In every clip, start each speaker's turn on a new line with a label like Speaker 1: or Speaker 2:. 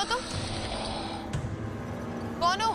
Speaker 1: हो तुम? कौन हो?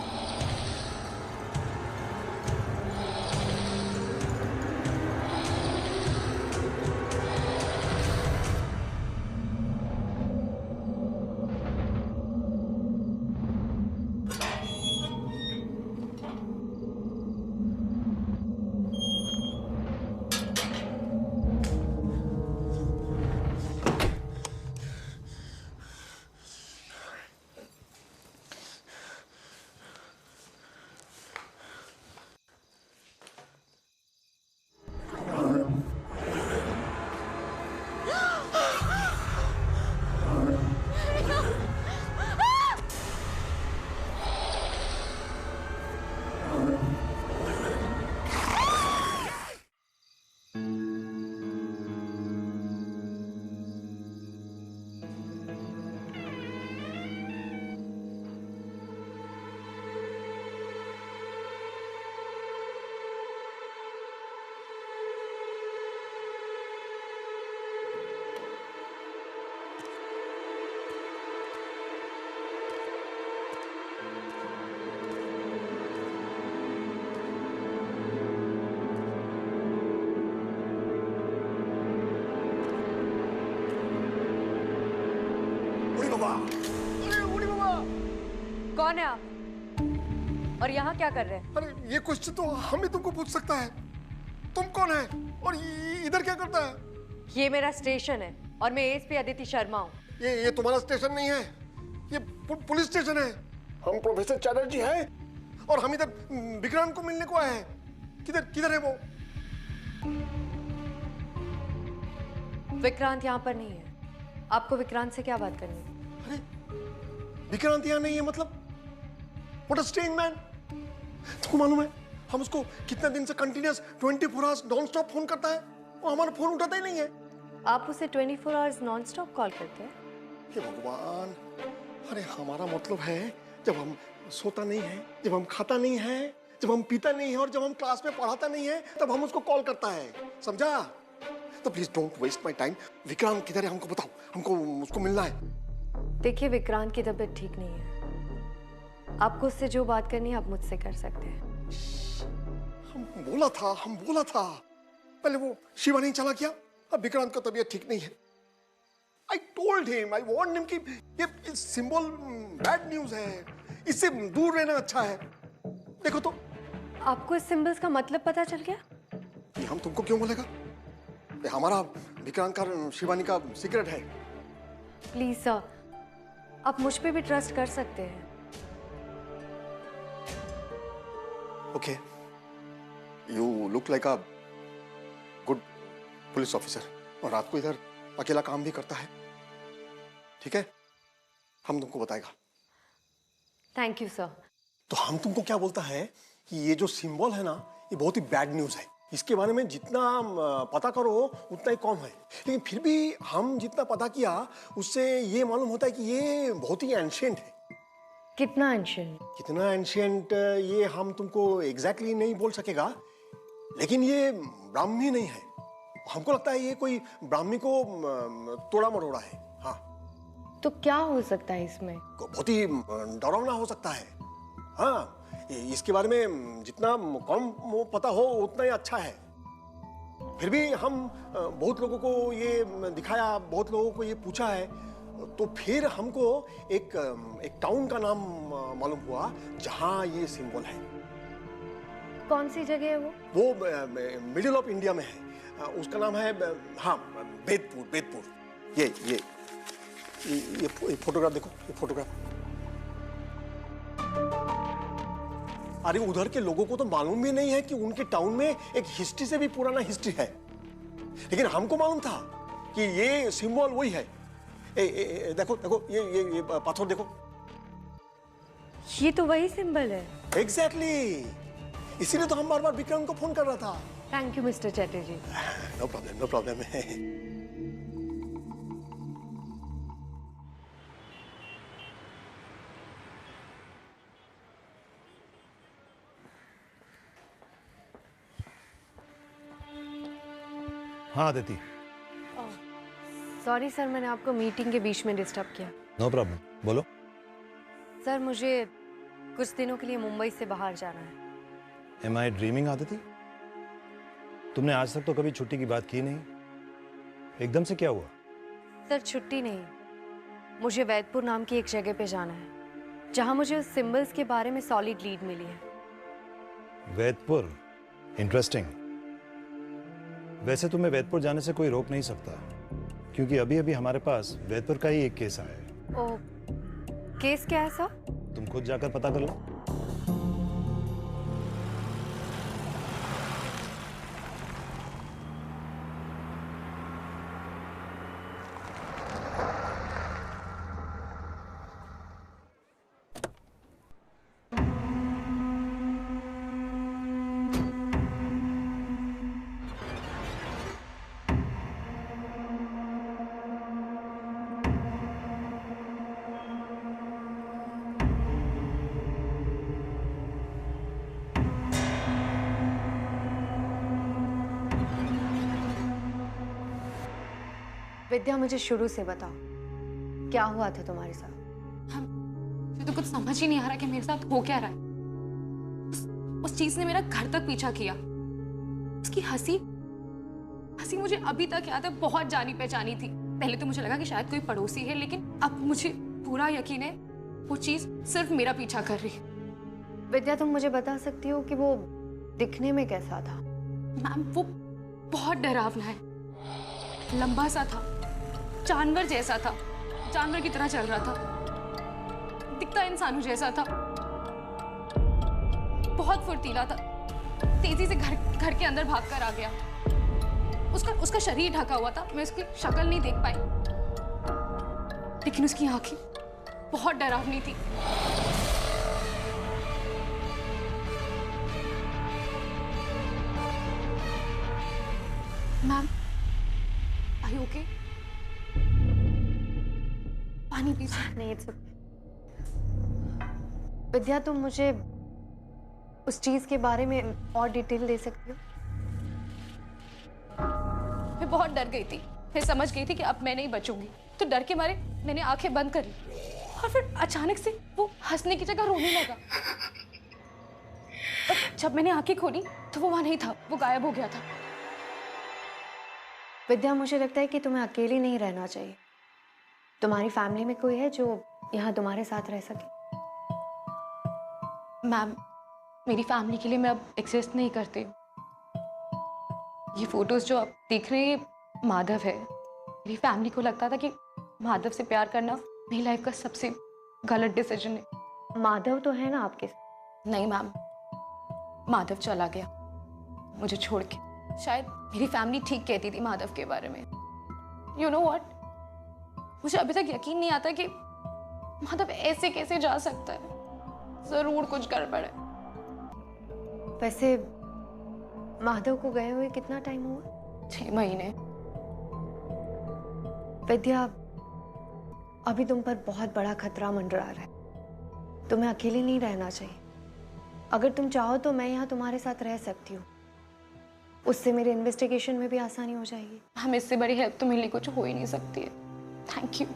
Speaker 2: कौन है आप और यहाँ क्या कर रहे हैं?
Speaker 3: अरे ये क्वेश्चन तो हम ही तुमको पूछ सकता है। तुम कौन है और इधर क्या करता है?
Speaker 2: ये मेरा स्टेशन है और मैं एएसपी अदिति शर्मा हूँ।
Speaker 3: ये तुम्हारा स्टेशन नहीं है, ये पुलिस स्टेशन है। हम प्रोफेसर चैटर्जी हैं और हम इधर विक्रांत को मिलने को आए हैं। किधर किधर है वो?
Speaker 2: विक्रांत यहाँ पर नहीं है। आपको विक्रांत से क्या बात करनी है?
Speaker 3: अरे विक्रांत यहाँ नहीं है मतलब? What a strange man! तुमको मालूम है हम उसको कितने दिन से continuous 24 hours non stop phone करता है, वो हमारा फोन उठाता ही नहीं है।
Speaker 2: आप उसे 24 आवर्स नॉन स्टॉप कॉल करते हैं?
Speaker 3: हे भगवान, अरे हमारा मतलब है जब हम सोता नहीं है, जब हम खाता नहीं है, जब हम पीता नहीं है और जब हम क्लास में पढ़ाता नहीं है तब हम उसको कॉल करता है, समझा? तो please don't waste my time. Vikrant किधर है हमको बताओ, हमको उसको मिलना है। देखिए
Speaker 2: विक्रांत की तबीयत ठीक नहीं है। आपको उससे जो बात करनी है आप मुझसे कर सकते हैं।
Speaker 3: हम बोला था पहले वो शिवा नहीं चला गया, अब विक्रांत का तबीयत ठीक नहीं है। I told him, I warned him कि ये सिंबल बैड न्यूज है, इससे दूर रहना अच्छा है। देखो तो
Speaker 2: आपको इस सिंबल्स का मतलब पता चल गया?
Speaker 3: ये हम तुमको क्यों बोलेगा? ये हमारा विक्रांत का शिवानी का सीक्रेट है।
Speaker 2: प्लीज सर, आप मुझ पे भी ट्रस्ट कर सकते हैं।
Speaker 3: Okay, you look like a good police officer और रात को इधर अकेला काम भी करता है, ठीक है? हम तुमको बताएगा।
Speaker 2: Thank you sir.
Speaker 3: तो हम तुमको क्या बोलता है कि ये जो सिंबल है ना, ये बहुत ही बैड न्यूज है। इसके बारे में जितना पता करो उतना ही कम है, लेकिन फिर भी हम जितना पता किया उससे ये मालूम होता है कि ये बहुत ही एंशिएंट है।
Speaker 2: कितना एंशिएंट?
Speaker 3: कितना एंशिएंट ये हम तुमको एग्जैक्टली नहीं बोल सकेगा, लेकिन ये ब्राह्मी नहीं है। हमको लगता है ये कोई ब्राह्मी को तोड़ा मरोड़ा है। हाँ,
Speaker 2: तो क्या हो सकता है इसमें?
Speaker 3: बहुत ही डरावना हो सकता है। हाँ, इसके बारे में जितना कम पता हो उतना ही अच्छा है। फिर भी हम बहुत लोगों को ये दिखाया, बहुत लोगों को ये पूछा है, तो फिर हमको एक टाउन का नाम मालूम हुआ जहां ये सिंबल है।
Speaker 2: कौन सी जगह है वो?
Speaker 3: वो मिडिल ऑफ इंडिया में है। उसका नाम है हाँ बेदपुर। ये फोटोग्राफ देखो, ये फोटोग्राफ। अरे उधर के लोगों को तो मालूम भी नहीं है कि उनके टाउन में एक हिस्ट्री से भी पुराना हिस्ट्री है, लेकिन हमको मालूम था कि ये सिंबल वही है। देखो देखो ये पत्थर देखो,
Speaker 2: ये तो वही सिंबल है।
Speaker 3: एग्जैक्टली, इसीलिए तो हम बार बार विक्रम को फोन कर रहा था।
Speaker 2: Thank you mister Chatterjee.
Speaker 3: No problem, no problem.
Speaker 4: हाँ अदिति।
Speaker 2: सॉरी सर, मैंने आपको मीटिंग के बीच में डिस्टर्ब किया।
Speaker 4: नो प्रॉब्लम, बोलो।
Speaker 2: सर मुझे कुछ दिनों के लिए मुंबई से बाहर जाना है।
Speaker 1: Am I dreaming, Aditi? तुमने आज तक तो कभी छुट्टी की बात की नहीं, एकदम से क्या हुआ?
Speaker 2: सर छुट्टी नहीं, मुझे वैदपुर नाम की एक जगह पे जाना है जहां मुझे उस सिंबल्स के बारे में सॉलिड लीड मिली है।
Speaker 1: वैदपुर, इंटरेस्टिंग। वैसे तुम्हें वैदपुर जाने से कोई रोक नहीं सकता, क्योंकि अभी अभी हमारे पास वैदपुर का ही एक केस आया है।
Speaker 2: ओ, केस क्या है सर?
Speaker 1: तुम खुद जाकर पता कर लो।
Speaker 2: विद्या, मुझे शुरू से बताओ क्या हुआ था तुम्हारे साथ?
Speaker 4: मुझे तो कुछ समझ ही नहीं आ रहा कि मेरे साथ हो क्या रहा है। उस चीज ने मेरा घर तक पीछा किया। उसकी हंसी मुझे अभी तक याद है, बहुत जानी पहचानी थी। पहले तो मुझे लगा कि शायद कोई पड़ोसी है, लेकिन अब मुझे पूरा यकीन है वो चीज सिर्फ मेरा पीछा कर रही है।
Speaker 2: विद्या, तुम मुझे बता सकती हो कि वो दिखने में कैसा था?
Speaker 4: मैम, वो बहुत डरावना है, लंबा सा था, जानवर जैसा था, जानवर की तरह चल रहा था, दिखता इंसानों जैसा था, बहुत फुर्तीला था, तेजी से घर के अंदर भागकर आ गया। उसका शरीर ढका हुआ था, मैं उसकी शक्ल नहीं देख पाई, लेकिन उसकी आंखें बहुत डरावनी थी। Ma'am, Are you okay? पानी पी सकते?
Speaker 2: नहीं, it's okay। विद्या, तुम मुझे उस चीज के बारे में और डिटेल दे सकती हो?
Speaker 4: मैं बहुत डर गई थी। मैं समझ गई थी कि अब मैं नहीं बचूंगी, तो डर के मारे मैंने आंखें बंद कर ली, और फिर अचानक से वो हंसने की जगह रोने लगा। और जब मैंने आंखें खोली तो वो वहां नहीं था, वो गायब हो गया था।
Speaker 2: विद्या, मुझे लगता है कि तुम्हें अकेली नहीं रहना चाहिए। तुम्हारी फैमिली में कोई है जो यहाँ तुम्हारे साथ रह सके?
Speaker 4: मैम, मेरी फैमिली के लिए मैं अब एग्जिस्ट नहीं करती। ये फोटोज जो आप देख रहे हैं, माधव है। मेरी फैमिली को लगता था कि माधव से प्यार करना मेरी लाइफ का सबसे गलत डिसीजन है।
Speaker 2: माधव तो है ना आपके साथ?
Speaker 4: नहीं मैम, माधव चला गया मुझे छोड़ के। शायद मेरी फैमिली ठीक कहती थी माधव के बारे में। यू नो व्हाट, मुझे अभी तक यकीन नहीं आता कि माधव ऐसे कैसे जा सकता है। जरूर कुछ गड़बड़ है।
Speaker 2: वैसे माधव को गए हुए कितना टाइम हुआ?
Speaker 4: 6 महीने।
Speaker 2: विद्या, अभी तुम पर बहुत बड़ा खतरा मंडरा रहा है। तुम्हें अकेले नहीं रहना चाहिए। अगर तुम चाहो तो मैं यहाँ तुम्हारे साथ रह सकती हूँ। उससे मेरे इन्वेस्टिगेशन में भी आसानी हो जाएगी।
Speaker 4: हम इससे बड़ी हेल्प तो मेरे लिए कुछ हो ही नहीं सकती है। Thank you.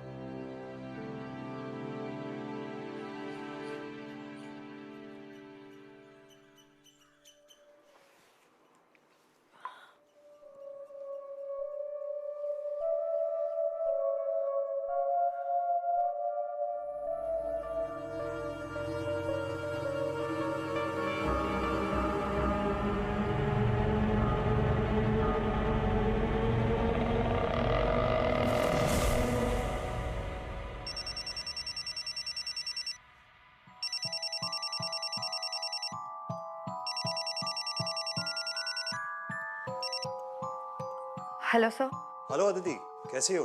Speaker 2: Hello sir.
Speaker 1: Hello Aditi, कैसी हो?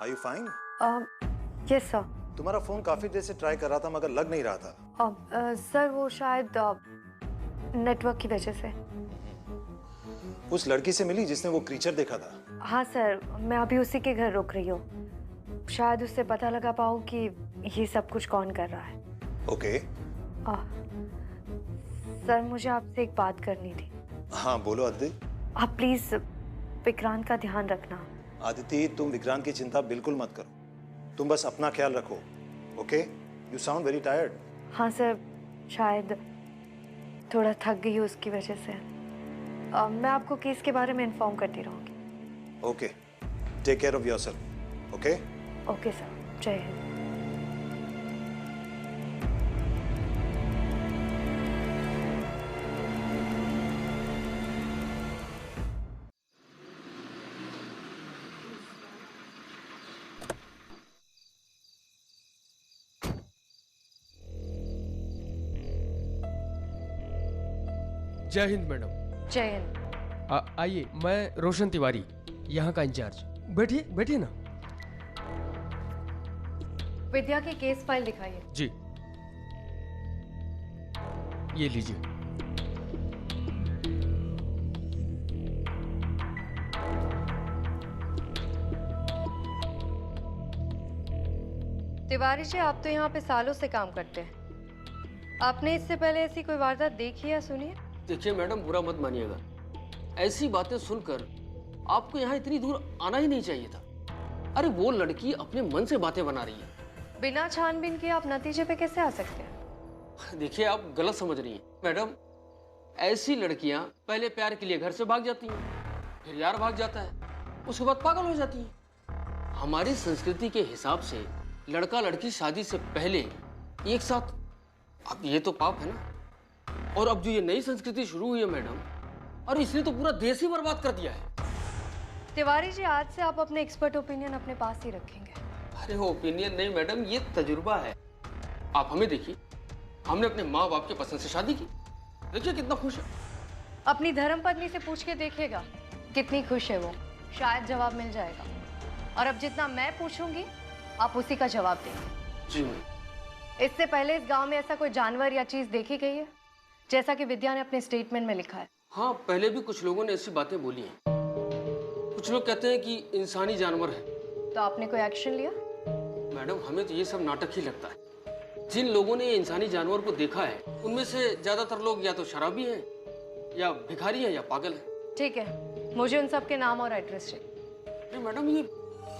Speaker 1: Are you fine?
Speaker 2: Yes sir.
Speaker 1: तुम्हारा फोन काफी देर से ट्राई कर रहा था मगर लग नहीं रहा था।
Speaker 2: सर वो शायद नेटवर्क की वजह से।
Speaker 1: उस लड़की से मिली जिसने वो क्रीचर देखा था?
Speaker 2: हाँ सर, मैं अभी उसी के घर रुक रही हूँ। शायद उससे पता लगा पाऊँ कि ये सब कुछ कौन कर रहा है।
Speaker 1: ओके।
Speaker 2: सर, मुझे आपसे एक बात करनी थी।
Speaker 1: हाँ बोलो आदिति।
Speaker 2: आप प्लीज विक्रांत का ध्यान रखना।
Speaker 1: आदिति, तुम विक्रांत की चिंता बिल्कुल मत करो, तुम बस अपना ख्याल रखो, okay? You sound very tired.
Speaker 2: हाँ सर, शायद थोड़ा थक गई हूँ उसकी वजह से। मैं आपको केस के बारे में इन्फॉर्म करती रहूँगी।
Speaker 1: Okay, take care of yourself. Okay?
Speaker 2: Okay sir, Jai Hind.
Speaker 5: जय हिंद मैडम।
Speaker 2: जय हिंद।
Speaker 5: आइए, मैं रोशन तिवारी, यहाँ का इंचार्ज। बैठिए बैठिए ना।
Speaker 2: विद्या की केस फाइल दिखाइए।
Speaker 5: जी, ये लीजिए।
Speaker 2: तिवारी जी, आप तो यहाँ पे सालों से काम करते हैं। आपने इससे पहले ऐसी कोई वारदात देखी या सुनी है?
Speaker 6: देखिए मैडम, बुरा मत मानिएगा, ऐसी बातें सुनकर आपको यहाँ इतनी दूर आना ही नहीं चाहिए था। अरे वो लड़की अपने मन से बातें बना रही है।
Speaker 2: बिना छानबीन के आप नतीजे पे कैसे आ सकते हैं?
Speaker 6: देखिए, आप गलत समझ रही हैं मैडम। ऐसी लड़कियां पहले प्यार के लिए घर से भाग जाती हैं, फिर यार भाग जाता है, उसके बाद पागल हो जाती हैं। हमारी संस्कृति के हिसाब से लड़का लड़की शादी से पहले एक साथ, अब ये तो पाप है ना। और अब जो ये नई संस्कृति शुरू हुई है मैडम, और इसने तो पूरा देश ही बर्बाद कर दिया है।
Speaker 2: तिवारी जी, आज से आप अपने एक्सपर्ट ओपिनियन अपने पास ही रखेंगे।
Speaker 6: अरे वो ओपिनियन नहीं मैडम, ये तजुर्बा है। आप हमें देखिए, हमने अपने माँ बाप के पसंद से शादी की, देखिए कितना खुश है।
Speaker 2: अपनी धर्मपत्नी से पूछ के देखिएगा कितनी खुश है वो, शायद जवाब मिल जाएगा। और अब जितना मैं पूछूंगी आप उसी का जवाब देंगे।
Speaker 6: जी मैम।
Speaker 2: इससे पहले इस गांव में ऐसा कोई जानवर या चीज देखी गई है जैसा कि विद्या ने अपने स्टेटमेंट में लिखा है?
Speaker 6: हाँ, पहले भी कुछ लोगों ने ऐसी बातें बोली हैं। कुछ लोग कहते हैं कि इंसानी जानवर है।
Speaker 2: तो आपने कोई एक्शन लिया?
Speaker 6: मैडम, हमें तो ये सब नाटक ही लगता है। जिन लोगों ने ये इंसानी जानवर को देखा है, उनमें से ज्यादातर लोग या तो शराबी हैं, या भिखारी हैं, या पागल हैं।
Speaker 2: ठीक है, मुझे उन सब के नाम और एड्रेस चाहिए।
Speaker 6: अरे मैडम, ये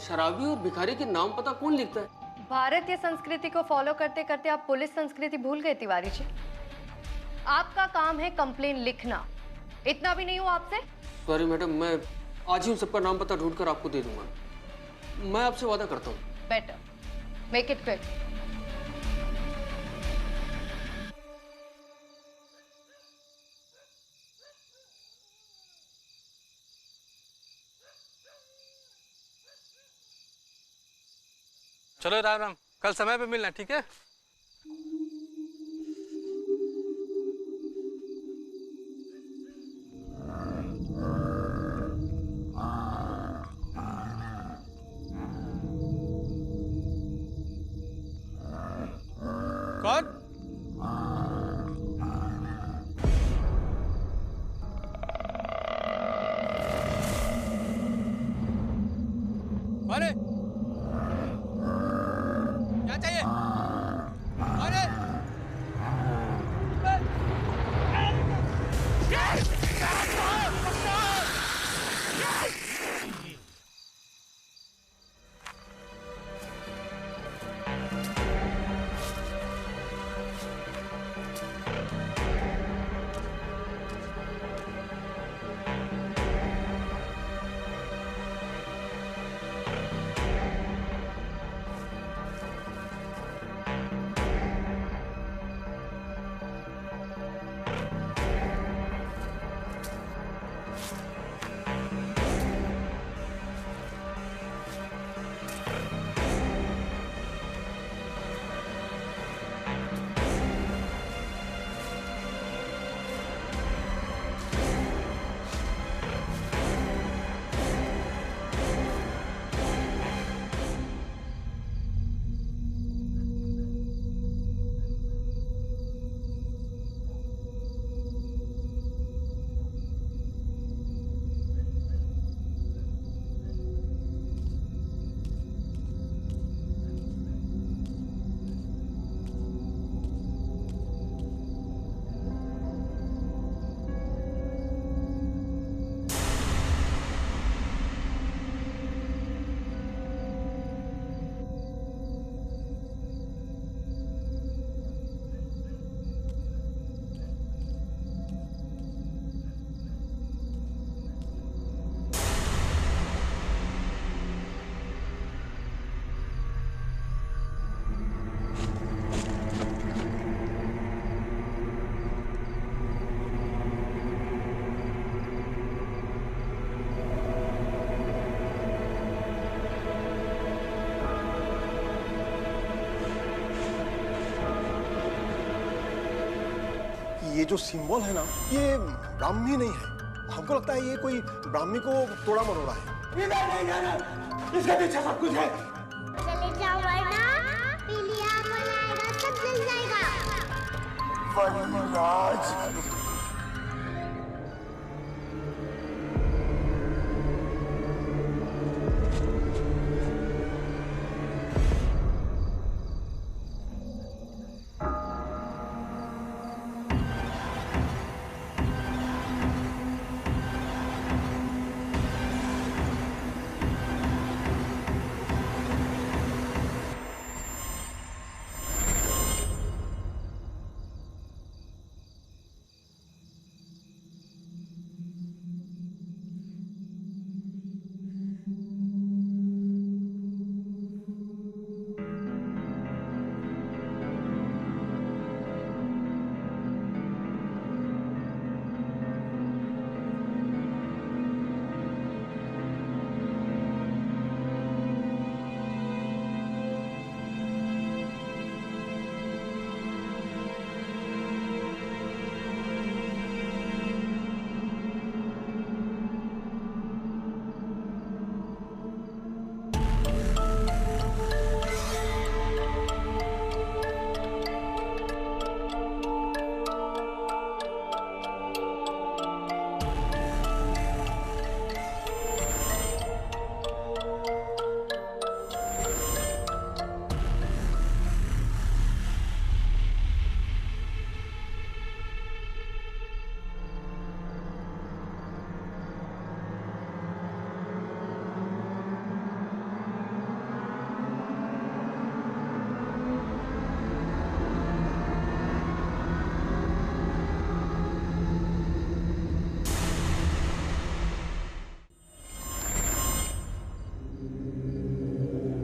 Speaker 6: शराबी और भिखारी के नाम पता कौन लिखता है?
Speaker 2: भारतीय संस्कृति को फॉलो करते करते आप पुलिस संस्कृति भूल गए तिवारी जी। आपका काम है कंप्लेन लिखना, इतना भी नहीं हुआ आपसे?
Speaker 6: सॉरी मैडम, मैं आज ही उन सबका नाम पता ढूंढकर आपको दे दूंगा। मैं आपसे वादा करता हूँ।
Speaker 2: Better make it quick.
Speaker 7: चलो राम राम, कल समय पे मिलना, ठीक है? कौन? कौन है? क्या चाहिए? कौन है?
Speaker 3: ये जो सिंबल है ना, ये ब्राह्मी नहीं है। हमको लगता है ये कोई ब्राह्मी को तोड़ा मरोड़ा है।
Speaker 8: इधर नहीं जाना, इसके पीछे सब कुछ है।
Speaker 9: चले जाओ वरना पीली आग बनाएगा, सब जल जाएगा।
Speaker 8: वनराज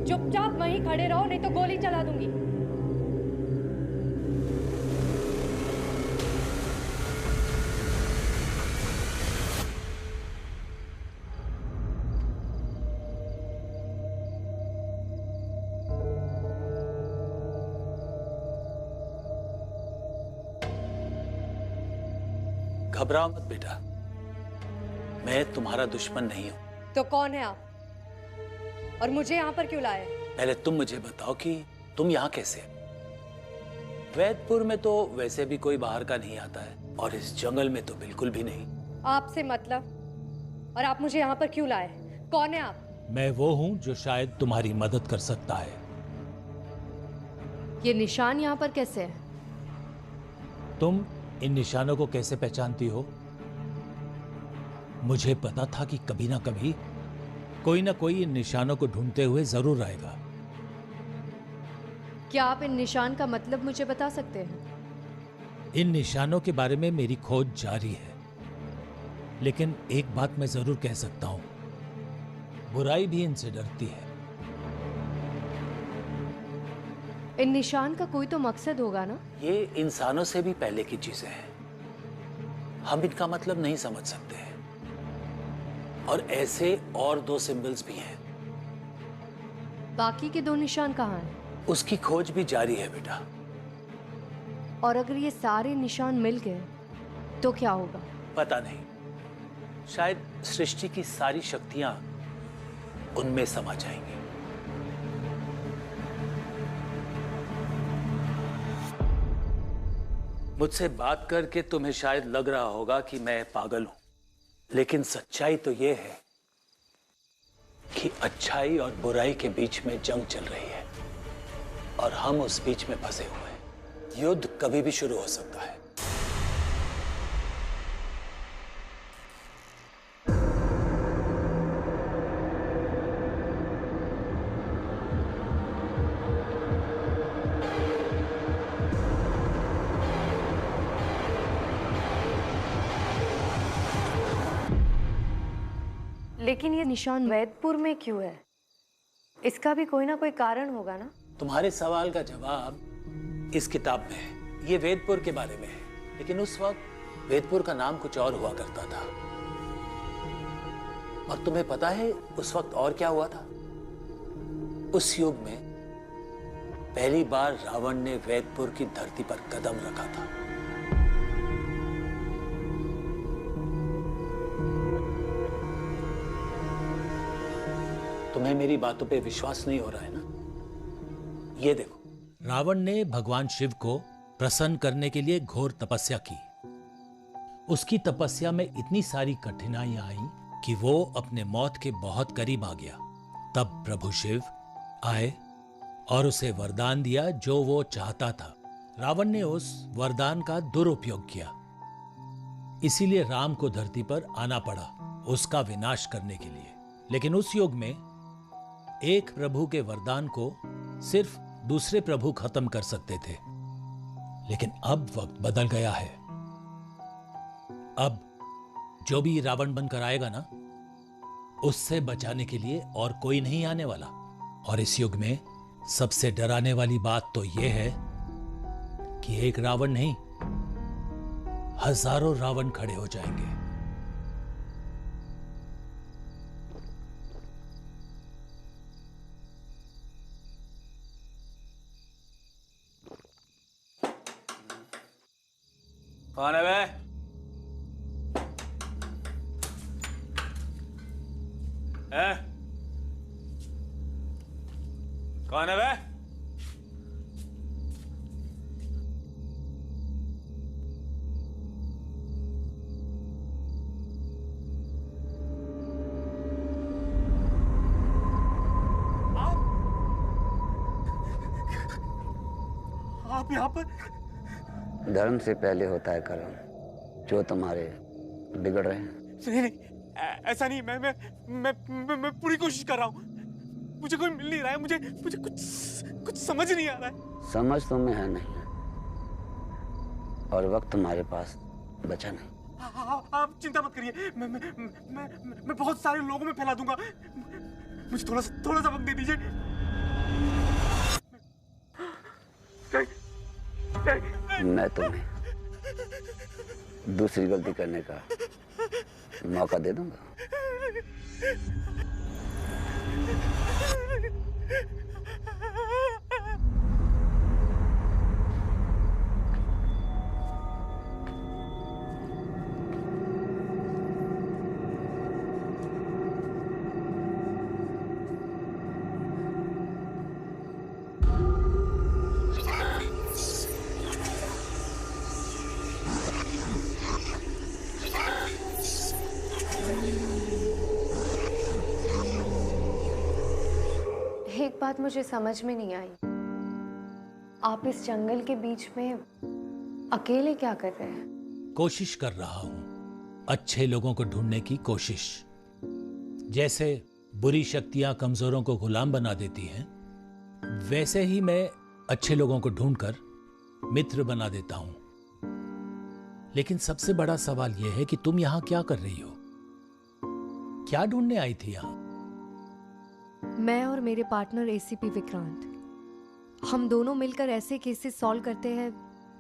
Speaker 10: चुपचाप वहीं खड़े रहो, नहीं तो गोली चला दूंगी।
Speaker 11: घबराओ मत बेटा, मैं तुम्हारा दुश्मन नहीं हूं।
Speaker 10: तो कौन है आप और मुझे यहाँ पर क्यों लाए?
Speaker 11: पहले तुम मुझे बताओ कि तुम यहाँ कैसे? वैदपुर में तो वैसे भी कोई बाहर का नहीं आता है, और इस जंगल में तो बिल्कुल भी नहीं।
Speaker 10: आपसे मतलब? और आप मुझे यहाँ पर क्यों लाए? कौन है आप?
Speaker 11: मैं वो हूँ जो शायद तुम्हारी मदद कर सकता है।
Speaker 10: ये निशान यहाँ पर कैसे है?
Speaker 11: तुम इन निशानों को कैसे पहचानती हो? मुझे पता था कि कभी ना कभी कोई ना कोई इन निशानों को ढूंढते हुए जरूर आएगा।
Speaker 10: क्या आप इन निशान का मतलब मुझे बता सकते हैं?
Speaker 11: इन निशानों के बारे में मेरी खोज जारी है, लेकिन एक बात मैं जरूर कह सकता हूं, बुराई भी इनसे डरती है।
Speaker 10: इन निशान का कोई तो मकसद होगा ना?
Speaker 11: ये इंसानों से भी पहले की चीजें हैं, हम इनका मतलब नहीं समझ सकते हैं। और ऐसे और 2 सिंबल्स भी हैं।
Speaker 10: बाकी के 2 निशान कहाँ हैं?
Speaker 11: उसकी खोज भी जारी है बेटा।
Speaker 10: और अगर ये सारे निशान मिल गए तो क्या होगा?
Speaker 11: पता नहीं, शायद सृष्टि की सारी शक्तियां उनमें समा जाएंगी। मुझसे बात करके तुम्हें शायद लग रहा होगा कि मैं पागल हूं, लेकिन सच्चाई तो यह है कि अच्छाई और बुराई के बीच में जंग चल रही है, और हम उस बीच में फंसे हुए हैं। युद्ध कभी भी शुरू हो सकता है।
Speaker 2: लेकिन ये निशान वैदपुर में क्यों है? इसका भी कोई ना कोई कारण होगा ना?
Speaker 11: तुम्हारे सवाल का जवाब इस किताब में है। ये वेदपुर के बारे में है, लेकिन उस वक्त वेदपुर का नाम कुछ और हुआ करता था। और तुम्हें पता है उस वक्त और क्या हुआ था? उस युग में पहली बार रावण ने वेदपुर की धरती पर कदम रखा था। तुम्हें मेरी बातों पे विश्वास नहीं हो रहा है ना? ये देखो, रावण ने भगवान शिव को प्रसन्न करने के लिए घोर तपस्या की। उसकी तपस्या में इतनी सारी कठिनाइयां आई कि वो अपने मौत के बहुत करीब आ गया। तब प्रभु शिव आए और उसे वरदान दिया जो वो चाहता था। रावण ने उस वरदान का दुरुपयोग किया, इसीलिए राम को धरती पर आना पड़ा उसका विनाश करने के लिए। लेकिन उस युग में एक प्रभु के वरदान को सिर्फ दूसरे प्रभु खत्म कर सकते थे। लेकिन अब वक्त बदल गया है। अब जो भी रावण बनकर आएगा ना, उससे बचाने के लिए और कोई नहीं आने वाला। और इस युग में सबसे डराने वाली बात तो यह है कि एक रावण नहीं, हजारों रावण खड़े हो जाएंगे।
Speaker 12: कौन है बे? कौन है बे?
Speaker 8: आप यहाँ पर?
Speaker 13: धर्म से पहले होता है कर्म, जो तुम्हारे बिगड़ रहे हैं।
Speaker 8: नहीं, ऐसा नहीं। मैं पूरी कोशिश कर रहा हूँ। मुझे कोई मिल नहीं रहा है। मुझे कुछ समझ नहीं आ रहा है।
Speaker 13: समझ तुम्हें है नहीं, और वक्त तुम्हारे पास बचा नहीं।
Speaker 8: आप चिंता मत करिए। मैं बहुत सारे लोगों में फैला दूंगा। मुझे थोड़ा सा वक्त दे दीजिए।
Speaker 13: मैं तुम्हें दूसरी गलती करने का मौका दे दूंगा।
Speaker 2: एक बात मुझे समझ में नहीं आई, आप इस जंगल के बीच में अकेले क्या कर रहे हैं?
Speaker 11: कोशिश कर रहा हूं, अच्छे लोगों को ढूंढने की कोशिश। जैसे बुरी शक्तियां कमजोरों को गुलाम बना देती हैं, वैसे ही मैं अच्छे लोगों को ढूंढकर मित्र बना देता हूं। लेकिन सबसे बड़ा सवाल यह है कि तुम यहां क्या कर रही हो? क्या ढूंढने आई थी यहां?
Speaker 10: मैं और मेरे पार्टनर एसीपी विक्रांत, हम दोनों मिलकर ऐसे केसेस सॉल्व करते हैं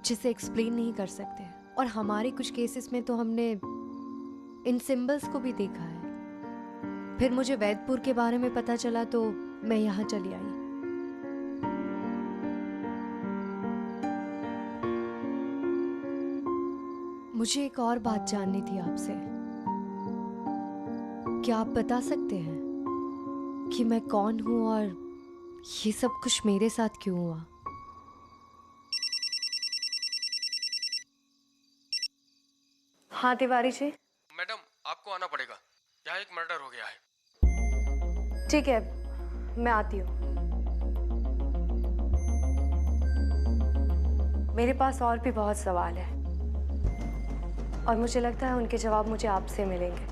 Speaker 10: जिसे एक्सप्लेन नहीं कर सकते। और हमारे कुछ केसेस में तो हमने इन सिंबल्स को भी देखा है। फिर मुझे वैदपुर के बारे में पता चला तो मैं यहाँ चली आई। मुझे एक और बात जाननी थी आपसे। क्या आप बता सकते हैं कि मैं कौन हूं और ये सब कुछ मेरे साथ क्यों हुआ?
Speaker 2: हाँ तिवारी जी।
Speaker 5: मैडम, आपको आना पड़ेगा, यहाँ एक मर्डर हो गया है।
Speaker 2: ठीक है, मैं आती हूँ। मेरे पास और भी बहुत सवाल है और मुझे लगता है उनके जवाब मुझे आपसे मिलेंगे।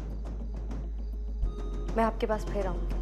Speaker 2: मैं आपके पास फिर आऊंगी।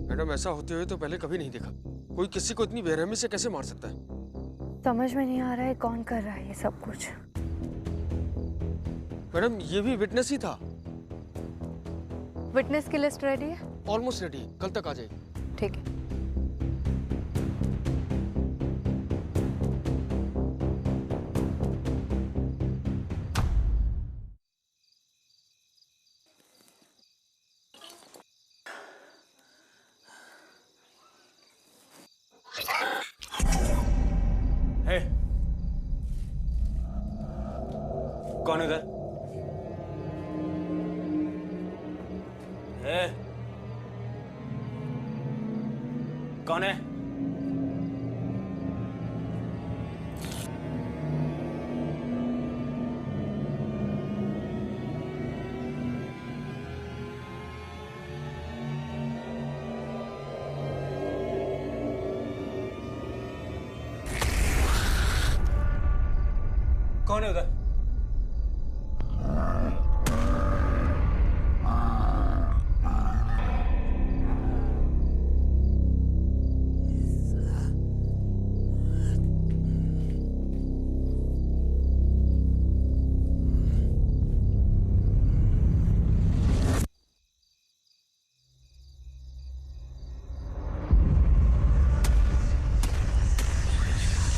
Speaker 5: मैडम, ऐसा होते हुए तो पहले कभी नहीं देखा। कोई किसी को इतनी बेरहमी से कैसे मार सकता है?
Speaker 2: समझ में नहीं आ रहा है कौन कर रहा है ये सब कुछ।
Speaker 5: मैडम ये भी विटनेस ही था।
Speaker 10: विटनेस की लिस्ट रेडी है?
Speaker 5: ऑलमोस्ट रेडी, कल तक आ जाएगी।
Speaker 10: ठीक है।
Speaker 12: हे, कौन है उधर? हे, कौन है? कौन है उधर?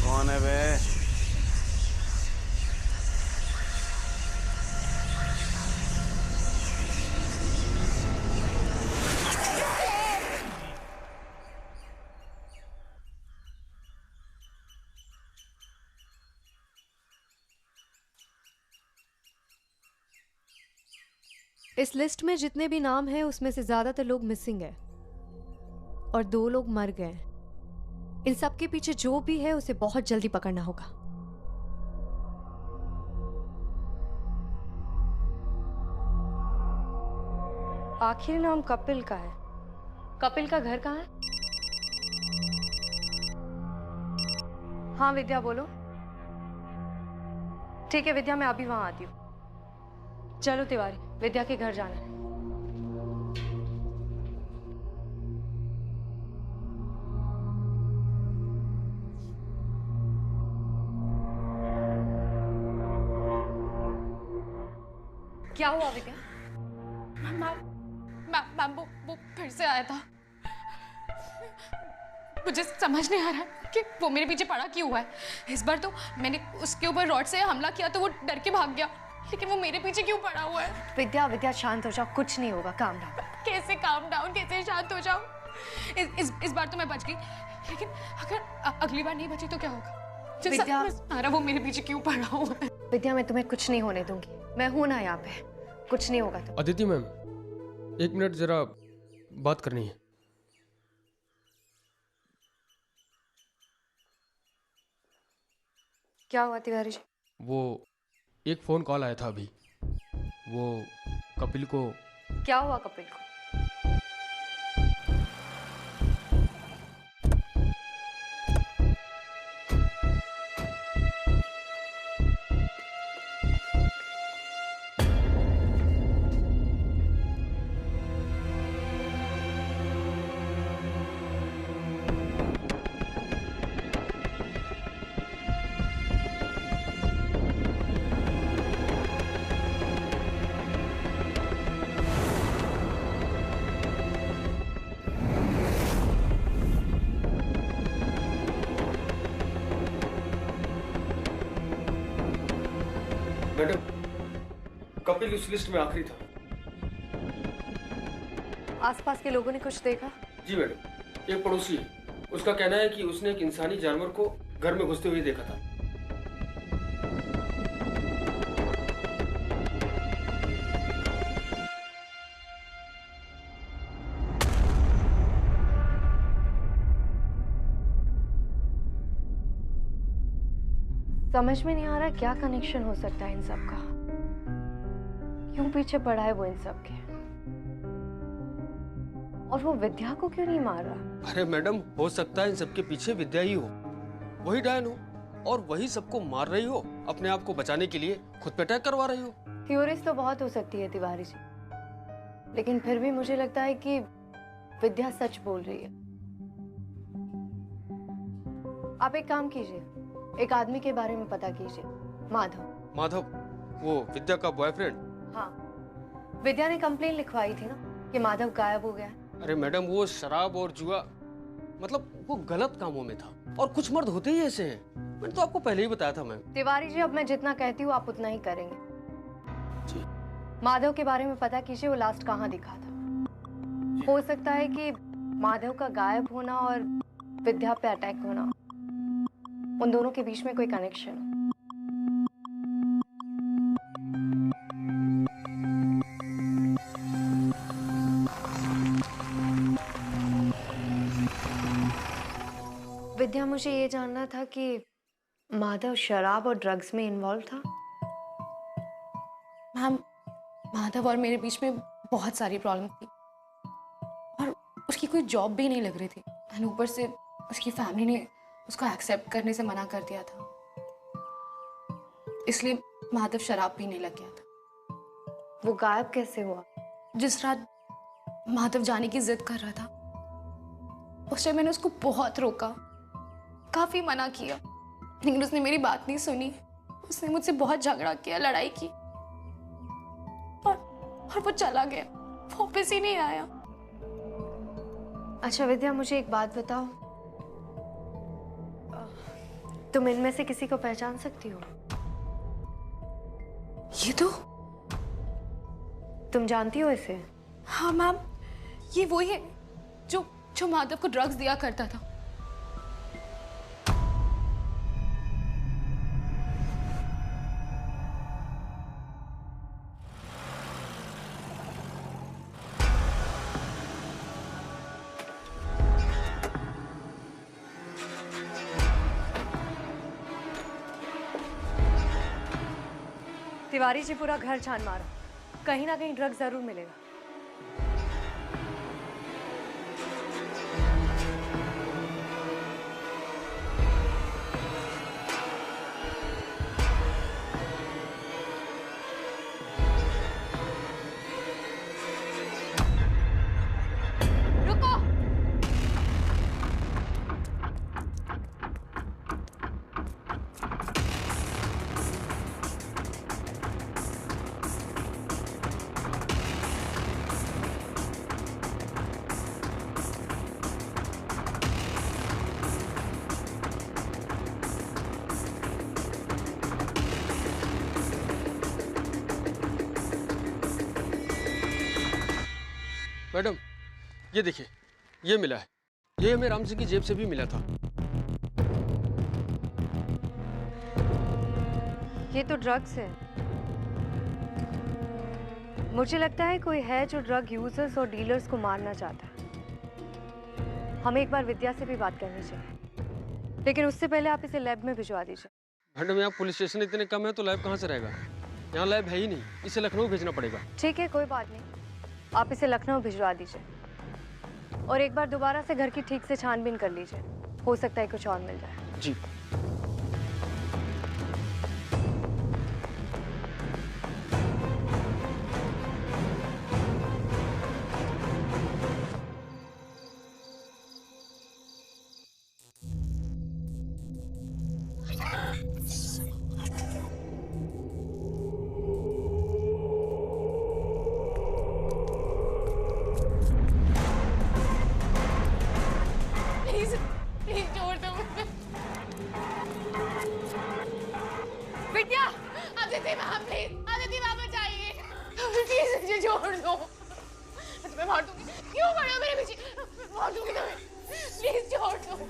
Speaker 12: कौन है बे?
Speaker 10: इस लिस्ट में जितने भी नाम हैं उसमें से ज्यादातर लोग मिसिंग हैं और 2 लोग मर गए हैं। इन सब के पीछे जो भी है उसे बहुत जल्दी पकड़ना होगा। आखिरी नाम कपिल का है। कपिल का घर कहाँ है? हाँ विद्या बोलो। ठीक है विद्या, मैं अभी वहां आती हूँ। चलो तिवारी, विद्या के घर जाना है। क्या हुआ विद्या?
Speaker 4: मैम वो फिर से आया था। मुझे समझ नहीं आ रहा है कि वो मेरे पीछे पड़ा क्यों हुआ है। इस बार तो मैंने उसके ऊपर रॉड से हमला किया तो वो डर के भाग गया, लेकिन वो मेरे पीछे क्यों पड़ा हुआ है?
Speaker 10: विद्या शांत हो जाओ, कुछ नहीं होगा, काम डाउन।
Speaker 4: कैसे काम डाउन, कैसे शांत हो जाऊं? इस बार तो मैं बच गई, लेकिन अगर अगली बार नहीं बची तो क्या होगा?
Speaker 10: विद्या,
Speaker 4: वो मेरे पीछे क्यों पड़ा हुआ है?
Speaker 10: विद्या मैं तुम्हें कुछ नहीं होने दूंगी, मैं हूं ना यहाँ पे, कुछ नहीं होगा। तो
Speaker 5: अदिति मैम 1 मिनट जरा बात करनी है।
Speaker 10: क्या हुआ तिवारी जी?
Speaker 5: वो एक फोन कॉल आया था अभी, वो कपिल को।
Speaker 10: क्या हुआ कपिल को?
Speaker 5: मैडम कपिल उस लिस्ट में आखिरी था।
Speaker 10: आसपास के लोगों ने कुछ देखा?
Speaker 5: जी मैडम, एक पड़ोसी है, उसका कहना है कि उसने एक इंसानी जानवर को घर में घुसते हुए देखा था।
Speaker 10: समझ में नहीं आ रहा क्या कनेक्शन हो सकता है इन सब का। क्यों पीछे पड़ा है वो इन सब के? और वो विद्या को क्यों नहीं मार रहा?
Speaker 5: अरे मैडम, हो सकता है इन सबके पीछे विद्या ही हो, वही डायन हो और वही सबको मार रही हो, अपने आप को बचाने के लिए खुद पे अटैक करवा रही हो।
Speaker 10: थ्योरीज तो बहुत हो सकती है तिवारी जी, लेकिन फिर भी मुझे लगता है कि विद्या सच बोल रही है। आप एक काम कीजिए, एक आदमी के बारे में पता कीजिए, माधव।
Speaker 5: माधव? वो विद्या का बॉयफ्रेंड?
Speaker 2: हाँ, विद्या ने कंप्लेन लिखवाई थी ना कि माधव गायब हो गया है।
Speaker 5: अरे मैडम, वो शराब और जुआ, मतलब वो गलत कामों में था। और कुछ मर्द होते ही ऐसे हैं। मैंने तो आपको पहले ही बताया था मैम।
Speaker 2: तिवारी जी, अब मैं जितना कहती हूँ आप उतना ही करेंगे।
Speaker 5: जी।
Speaker 2: माधव के बारे में पता कीजिए, वो लास्ट कहाँ दिखा था। हो सकता है कि माधव का गायब होना और विद्या पे अटैक होना, उन दोनों के बीच में कोई कनेक्शन हो। विद्या, मुझे ये जानना था कि माधव शराब और ड्रग्स में इन्वॉल्व था।
Speaker 4: मैम, माधव और मेरे बीच में बहुत सारी प्रॉब्लम थी और उसकी कोई जॉब भी नहीं लग रही थी। एंड ऊपर से उसकी फैमिली ने उसको एक्सेप्ट करने से मना कर दिया था, इसलिए माधव शराब पीने लग गया था।
Speaker 2: वो गायब कैसे हुआ?
Speaker 4: जिस रात माधव जाने की जिद कर रहा था, उस टाइम मैंने उसको बहुत रोका, काफी मना किया, लेकिन उसने मेरी बात नहीं सुनी। उसने मुझसे बहुत झगड़ा किया, लड़ाई की और वो चला गया, वापस ही नहीं आया।
Speaker 2: अच्छा विद्या, मुझे एक बात बताओ, तुम इनमें से किसी को पहचान सकती हो?
Speaker 4: ये तो
Speaker 2: तुम जानती हो इसे?
Speaker 4: हाँ मैम, ये वही है जो माधव को ड्रग्स दिया करता था।
Speaker 2: तिवारी जी, पूरा घर छान मारो, कहीं ना कहीं ड्रग्स जरूर मिलेगा।
Speaker 4: रुको,
Speaker 5: मैडम ये देखिए, ये मिला है। ये हमें राम सिंह की जेब से भी मिला था।
Speaker 2: ये तो ड्रग्स है। मुझे लगता है कोई है जो ड्रग यूजर्स और डीलर्स को मारना चाहता है। हमें एक बार विद्या से भी बात करनी चाहिए, लेकिन उससे पहले आप इसे लैब में भिजवा दीजिए।
Speaker 5: मैडम, यहाँ पुलिस स्टेशन इतने कम है तो लैब कहाँ से रहेगा? यहाँ लैब है ही नहीं, इसे लखनऊ भेजना पड़ेगा।
Speaker 2: ठीक है, कोई बात नहीं, आप इसे लखनऊ भिजवा दीजिए और एक बार दोबारा से घर की ठीक से छानबीन कर लीजिए, हो सकता है कुछ और मिल जाए।
Speaker 5: जी।
Speaker 4: प्लीज छोड़ दो मुझे। Vidya, Aditi ma'am, please, Aditi ma'am बचाइए, प्लीज मुझे छोड़ दो। मैं तुम्हें मार दूंगी, क्यों पड़े हो मेरे पीछे? मार दूंगी तुम्हें, प्लीज छोड़ दो।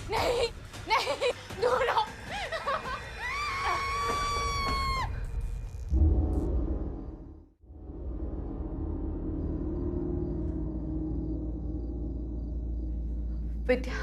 Speaker 4: नहीं नहीं, दूर रहो। विद्या,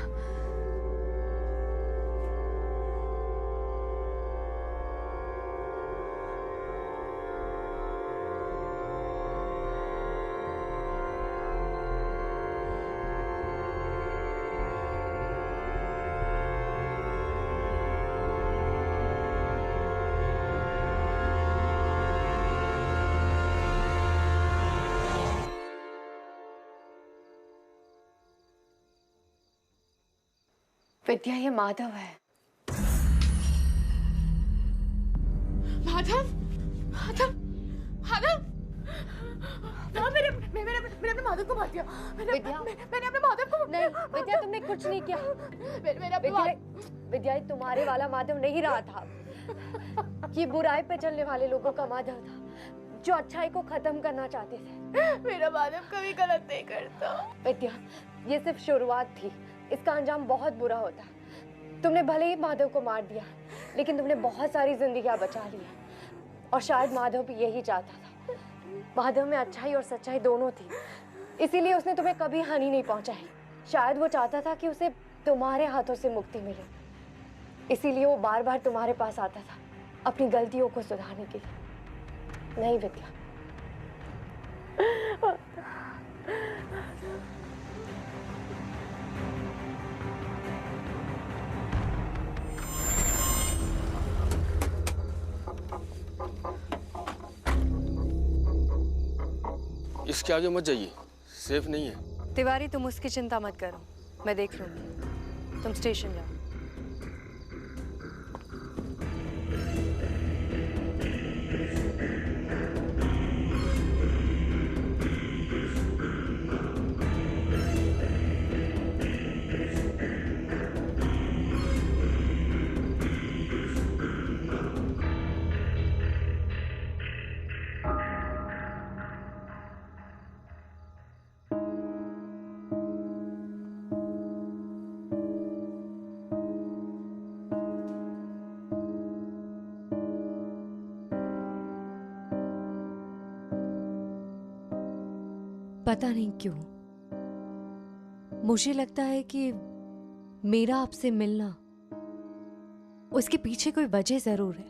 Speaker 2: विद्या, ये माधव है।
Speaker 4: माधव, माधव, माधव, मैंने अपने माधव को मार दिया। मैंने अपने माधव को
Speaker 10: नहीं विद्या, तुमने कुछ नहीं किया। विद्या, तुम्हारे वाला माधव नहीं रहा था। ये बुराई पे चलने वाले लोगों का माधव था, जो अच्छाई को खत्म करना चाहते थे।
Speaker 2: मेरा माधव कभी गलत नहीं करता।
Speaker 10: विद्या, ये सिर्फ शुरुआत थी, इसका अंजाम बहुत बुरा होता। तुमने भले ही माधव को मार दिया, लेकिन तुमने बहुत सारी जिंदगियां बचा ली। और शायद माधव भी यही चाहता था। माधव में अच्छाई और सच्चाई दोनों थी, इसीलिए उसने तुम्हें कभी हानि नहीं पहुंचाई। शायद वो चाहता था कि उसे तुम्हारे हाथों से मुक्ति मिले, इसीलिए वो बार बार तुम्हारे पास आता था अपनी गलतियों को सुधारने के लिए। नहीं विद्या,
Speaker 5: इसके आगे मत जाइए, सेफ नहीं है।
Speaker 10: तिवारी, तुम उसकी चिंता मत करो, मैं देख लूंगी। तुम स्टेशन जाओ। पता नहीं क्यों मुझे लगता है कि मेरा आपसे मिलना, उसके पीछे कोई वजह जरूर है।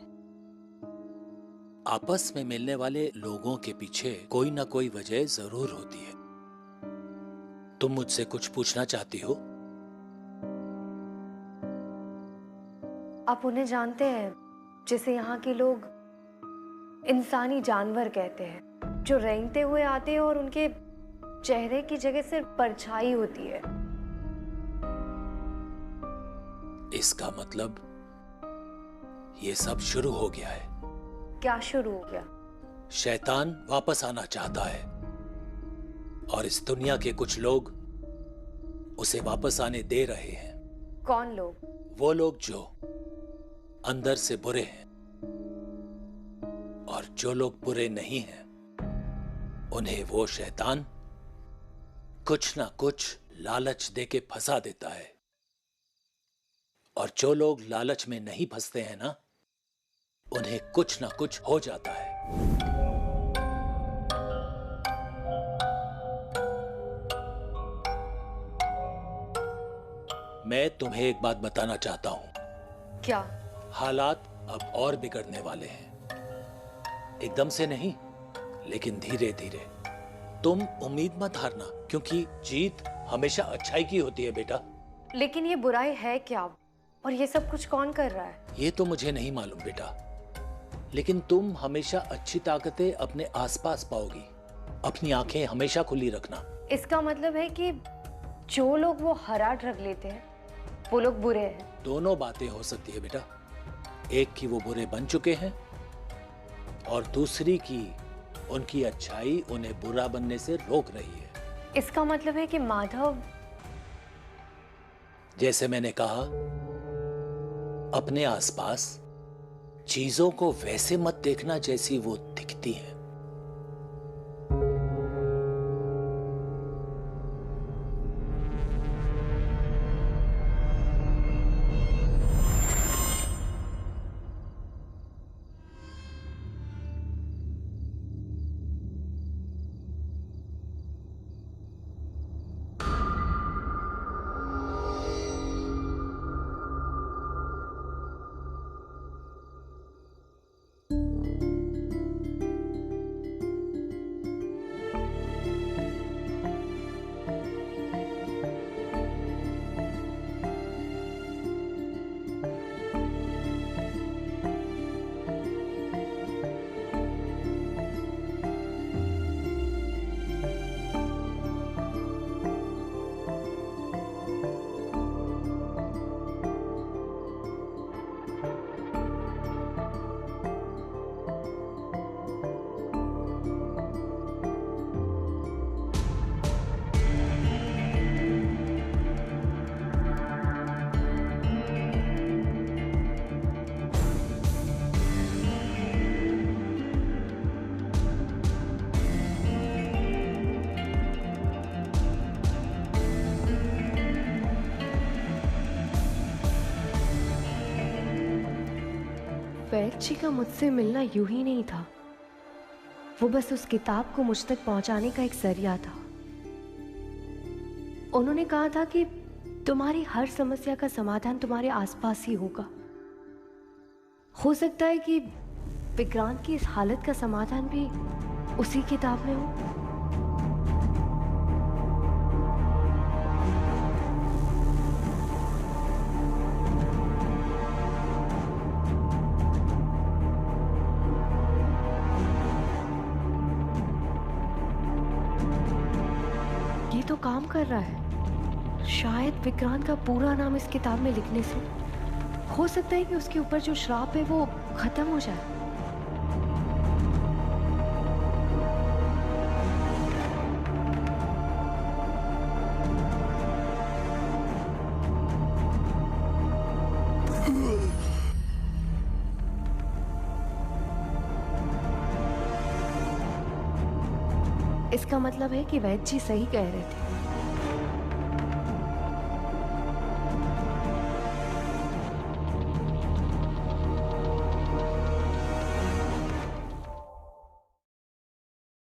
Speaker 11: आपस में मिलने वाले लोगों के पीछे कोई ना कोई वजह जरूर होती है। तुम मुझसे कुछ पूछना चाहती हो?
Speaker 2: आप उन्हें जानते हैं जिसे यहाँ के लोग इंसानी जानवर कहते हैं, जो रेंगते हुए आते हैं और उनके चेहरे की जगह सिर्फ परछाई होती है।
Speaker 11: इसका मतलब ये सब शुरू हो गया है।
Speaker 2: क्या शुरू हो गया?
Speaker 11: शैतान वापस आना चाहता है और इस दुनिया के कुछ लोग उसे वापस आने दे रहे हैं।
Speaker 2: कौन लोग?
Speaker 11: वो लोग जो अंदर से बुरे हैं, और जो लोग बुरे नहीं हैं उन्हें वो शैतान कुछ ना कुछ लालच देके फंसा देता है। और जो लोग लालच में नहीं फंसते हैं ना, उन्हें कुछ ना कुछ हो जाता है। मैं तुम्हें एक बात बताना चाहता हूं।
Speaker 2: क्या?
Speaker 11: हालात अब और बिगड़ने वाले हैं, एकदम से नहीं, लेकिन धीरे धीरे। तुम उम्मीद मत हारना, क्योंकि जीत हमेशा अच्छाई की होती है बेटा।
Speaker 2: लेकिन ये बुराई है क्या, और ये सब कुछ कौन कर रहा है?
Speaker 11: ये तो मुझे नहीं मालूम बेटा, लेकिन तुम हमेशा अच्छी ताकतें अपने आसपास पाओगी। अपनी आंखें हमेशा खुली रखना।
Speaker 2: इसका मतलब है कि जो लोग वो हराट रख लेते हैं वो लोग बुरे हैं।
Speaker 11: दोनों बातें हो सकती है बेटा, एक की वो बुरे बन चुके हैं और दूसरी की उनकी अच्छाई उन्हें बुरा बनने से रोक रही है।
Speaker 2: इसका मतलब है कि माधव,
Speaker 11: जैसे मैंने कहा, अपने आसपास चीजों को वैसे मत देखना जैसी वो दिखती हैं।
Speaker 2: वैद जी का मुझसे मिलना यूं ही नहीं था, वो बस उस किताब को मुझ तक पहुंचाने का एक जरिया था। उन्होंने कहा था कि तुम्हारी हर समस्या का समाधान तुम्हारे आसपास ही होगा। हो सकता है कि विक्रांत की इस हालत का समाधान भी उसी किताब में हो। ये तो काम कर रहा है। शायद विक्रांत का पूरा नाम इस किताब में लिखने से हो सकता है कि उसके ऊपर जो श्राप है वो खत्म हो जाए। इसका मतलब है कि वैद जी सही कह रहे थे।